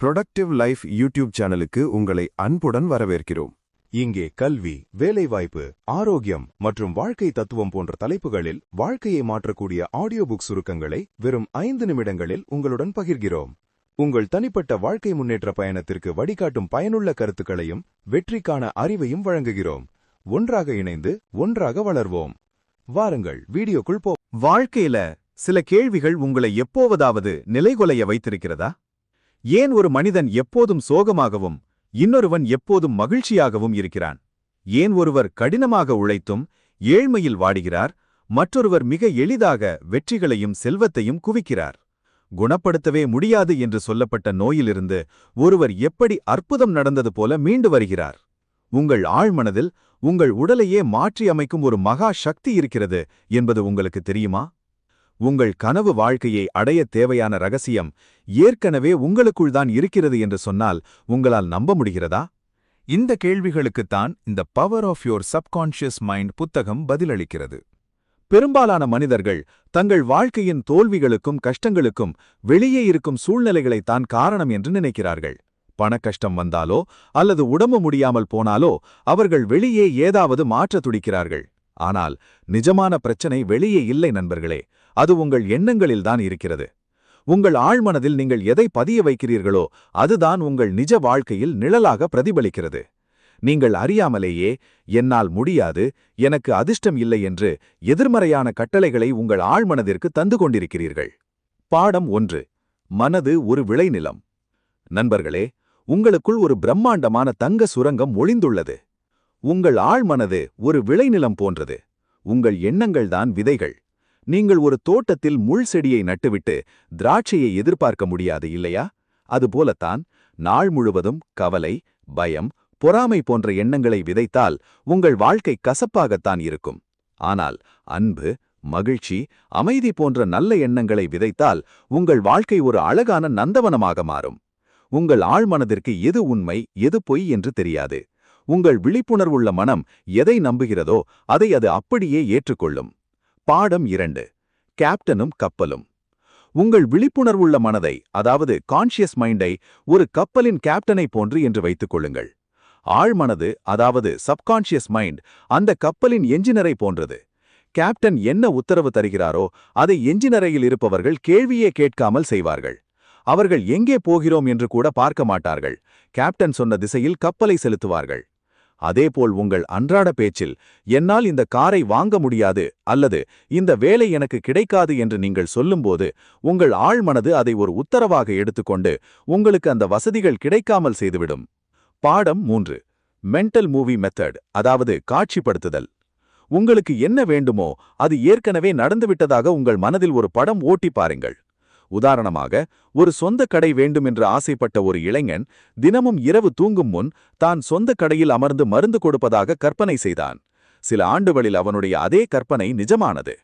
Productive life YouTube சேனலுக்கு உங்களை அன்புடன் வரவேற்கிறோம். இங்கே கல்வி, வேலைவாய்ப்பு, ஆரோக்கியம் மற்றும் வாழ்க்கை தத்துவம் போன்ற தலைப்புகளில் வாழ்க்கையை மாற்றக்கூடிய ஆடியோ புக் சுருக்கங்களை வெறும் 5 நிமிடங்களில் உங்களுடன் பகிர்கிறோம். உங்கள் தனிப்பட்ட வாழ்க்கை முன்னேற்ற பயணத்திற்கு வழிகாட்டும் பயனுள்ள கருத்துக்களையும் வெற்றிக்கான அறிவையும் வழங்குகிறோம். ஒன்றாக இணைந்து ஒன்றாக வளர்வோம். வாருங்கள் வீடியோக்குள் போ. வாழ்க்கையில சில கேள்விகள் உங்களை எப்போவதாவது நிலைகொலைய வைத்திருக்கிறதா? ஏன் ஒரு மனிதன் எப்போதும் சோகமாகவும் இன்னொருவன் எப்போதும் மகிழ்ச்சியாகவும் இருக்கிறான்? ஏன் ஒருவர் கடினமாக உழைத்தும் ஏழ்மையில் வாடுகிறார், மற்றொருவர் மிக எளிதாக வெற்றிகளையும் செல்வத்தையும் குவிக்கிறார்? குணப்படுத்தவே முடியாது என்று சொல்லப்பட்ட நோயிலிருந்து ஒருவர் எப்படி அற்புதம் நடந்தது போல மீண்டு வருகிறார்? உங்கள் ஆழ்மனதில் உங்கள் உடலையே மாற்றி அமைக்கும் ஒரு மகா சக்தி இருக்கிறது என்பது உங்களுக்கு தெரியுமா? உங்கள் கனவு வாழ்க்கையை அடைய தேவையான ரகசியம் ஏற்கனவே உங்களுக்குள்தான் இருக்கிறது என்று சொன்னால் உங்களால் நம்ப முடிகிறதா? இந்த கேள்விகளுக்குத்தான் இந்த power of your subconscious mind புத்தகம் பதிலளிக்கிறது. பெரும்பாலான மனிதர்கள் தங்கள் வாழ்க்கையின் தோல்விகளுக்கும் கஷ்டங்களுக்கும் வெளியே இருக்கும் சூழ்நிலைகளைத்தான் காரணம் என்று நினைக்கிறார்கள். பணக்கஷ்டம் வந்தாலோ அல்லது உடம்பு முடியாமல் போனாலோ அவர்கள் வெளியே ஏதாவது மாற்ற துடிக்கிறார்கள். ஆனால் நிஜமான பிரச்சனை வெளியே இல்லை நண்பர்களே, அது உங்கள் எண்ணங்களில்தான் இருக்கிறது. உங்கள் ஆழ்மனதில் நீங்கள் எதை பதிய வைக்கிறீர்களோ அதுதான் உங்கள் நிஜ வாழ்க்கையில் நிழலாக பிரதிபலிக்கிறது. நீங்கள் அறியாமலேயே என்னால் முடியாது, எனக்கு அதிர்ஷ்டம் இல்லை என்று எதிர்மறையான கட்டளைகளை உங்கள் ஆழ்மனதிற்கு தந்து கொண்டிருக்கிறீர்கள். பாடம் 1. மனது ஒரு விளைநிலம். நண்பர்களே, உங்களுக்குள் ஒரு பிரம்மாண்டமான தங்க சுரங்கம் ஒளிந்துள்ளது. உங்கள் ஆழ்மனது ஒரு விளைநிலம் போன்றது. உங்கள் எண்ணங்கள்தான் விதைகள். நீங்கள் ஒரு தோட்டத்தில் முள் செடியை நட்டுவிட்டு திராட்சையை எதிர்பார்க்க முடியாது இல்லையா? அதுபோலத்தான் நாள் முழுவதும் கவலை, பயம், பொறாமை போன்ற எண்ணங்களை விதைத்தால் உங்கள் வாழ்க்கை கசப்பாகத்தான் இருக்கும். ஆனால் அன்பு, மகிழ்ச்சி, அமைதி போன்ற நல்ல எண்ணங்களை விதைத்தால் உங்கள் வாழ்க்கை ஒரு அழகான நந்தவனமாக மாறும். உங்கள் ஆழ்மனதிற்கு எது உண்மை, எது பொய் என்று தெரியாது. உங்கள் விழிப்புணர்வுள்ள மனம் எதை நம்புகிறதோ அதை அது அப்படியே ஏற்றுக்கொள்ளும். பாடம் 2. கேப்டனும் கப்பலும். உங்கள் விழிப்புணர்வுள்ள மனதை, அதாவது கான்ஷியஸ் மைண்டை, ஒரு கப்பலின் கேப்டனை போன்று என்று வைத்துக் கொள்ளுங்கள். ஆழ்மனது, அதாவது சப்கான்ஷியஸ் மைண்ட், அந்த கப்பலின் என்ஜினரை போன்றது. கேப்டன் என்ன உத்தரவு தருகிறாரோ அதை என்ஜினரையில் இருப்பவர்கள் கேள்வியே கேட்காமல் செய்வார்கள். அவர்கள் எங்கே போகிறோம் என்று கூட பார்க்க மாட்டார்கள். கேப்டன் சொன்ன திசையில் கப்பலை செலுத்துவார்கள். அதேபோல் உங்கள் அன்றாட பேச்சில் என்னால் இந்த காரை வாங்க முடியாது அல்லது இந்த வேலை எனக்கு கிடைக்காது என்று நீங்கள் சொல்லும்போது உங்கள் ஆழ்மனது அதை ஒரு உத்தரவாக எடுத்துக்கொண்டு உங்களுக்கு அந்த வசதிகள் கிடைக்காமல் செய்துவிடும். பாடம் 3. மென்டல் மூவி மெத்தட், அதாவது காட்சிப்படுத்துதல். உங்களுக்கு என்ன வேண்டுமோ அது ஏற்கனவே நடந்துவிட்டதாக உங்கள் மனதில் ஒரு படம் ஓட்டி பாருங்கள். உதாரணமாக, ஒரு சொந்த கடை வேண்டும் என்று ஆசைப்பட்ட ஒரு இளைஞன் தினமும் இரவு தூங்கும் முன் தான் சொந்த கடையில் அமர்ந்து மருந்து கொடுப்பதாக கற்பனை செய்தான். சில ஆண்டுகளில் அவனுடைய அதே கற்பனை நிஜமானது.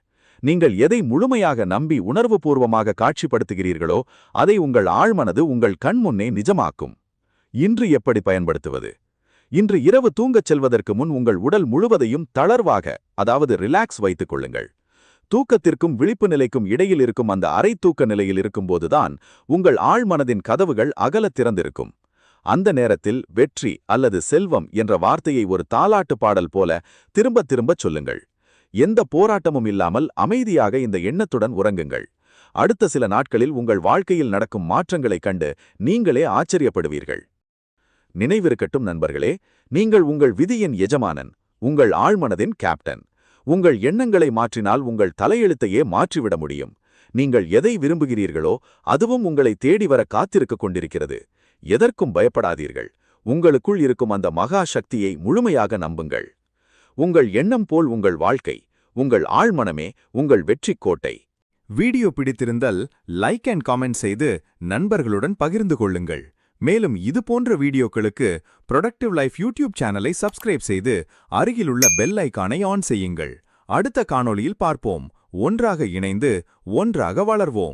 நீங்கள் எதை முழுமையாக நம்பி உணர்வுபூர்வமாக காட்சிப்படுத்துகிறீர்களோ அதை உங்கள் ஆழ்மனது உங்கள் கண்முன்னே நிஜமாக்கும். இன்று எப்படி பயன்படுத்துவது? இன்று இரவு தூங்கச் செல்வதற்கு முன் உங்கள் உடல் முழுவதையும் தளர்வாக, அதாவது ரிலாக்ஸ் வைத்துக் கொள்ளுங்கள். தூக்கத்திற்கும் விழிப்பு நிலைக்கும் இடையில் இருக்கும் அந்த அரை தூக்க நிலையில் இருக்கும்போதுதான் உங்கள் ஆழ்மனதின் கதவுகள் அகலத் திறந்திருக்கும். அந்த நேரத்தில் வெற்றி அல்லது செல்வம் என்ற வார்த்தையை ஒரு தாலாட்டு பாடல் போல திரும்ப திரும்பச் சொல்லுங்கள். எந்த போராட்டமும் இல்லாமல் அமைதியாக இந்த எண்ணத்துடன் உறங்குங்கள். அடுத்த சில நாட்களில் உங்கள் வாழ்க்கையில் நடக்கும் மாற்றங்களைக் கண்டு நீங்களே ஆச்சரியப்படுவீர்கள். நினைவிருக்கட்டும் நண்பர்களே, நீங்கள் உங்கள் விதியின் எஜமானன், உங்கள் ஆழ்மனதின் கேப்டன். உங்கள் எண்ணங்களை மாற்றினால் உங்கள் தலையெழுத்தையே மாற்றிவிட முடியும். நீங்கள் எதை விரும்புகிறீர்களோ அதுவும் உங்களை தேடி வர காத்திருக்க கொண்டிருக்கிறது. எதற்கும் பயப்படாதீர்கள். உங்களுக்குள் இருக்கும் அந்த மகா சக்தியை முழுமையாக நம்புங்கள். உங்கள் எண்ணம் போல் உங்கள் வாழ்க்கை. உங்கள் ஆழ்மனமே உங்கள் வெற்றிக் கோட்டை. வீடியோ பிடித்திருந்தால் லைக் அண்ட் காமெண்ட் செய்து நண்பர்களுடன் பகிர்ந்து கொள்ளுங்கள். மேலும் இது போன்ற வீடியோக்களுக்கு ப்ரொடக்டிவ் லைஃப் யூடியூப் சேனலை சப்ஸ்கிரைப் செய்து அருகிலுள்ள பெல் ஐகானை ஆன் செய்யுங்கள். அடுத்த காணொளியில் பார்ப்போம். ஒன்றாக இணைந்து ஒன்றாக வளர்வோம்.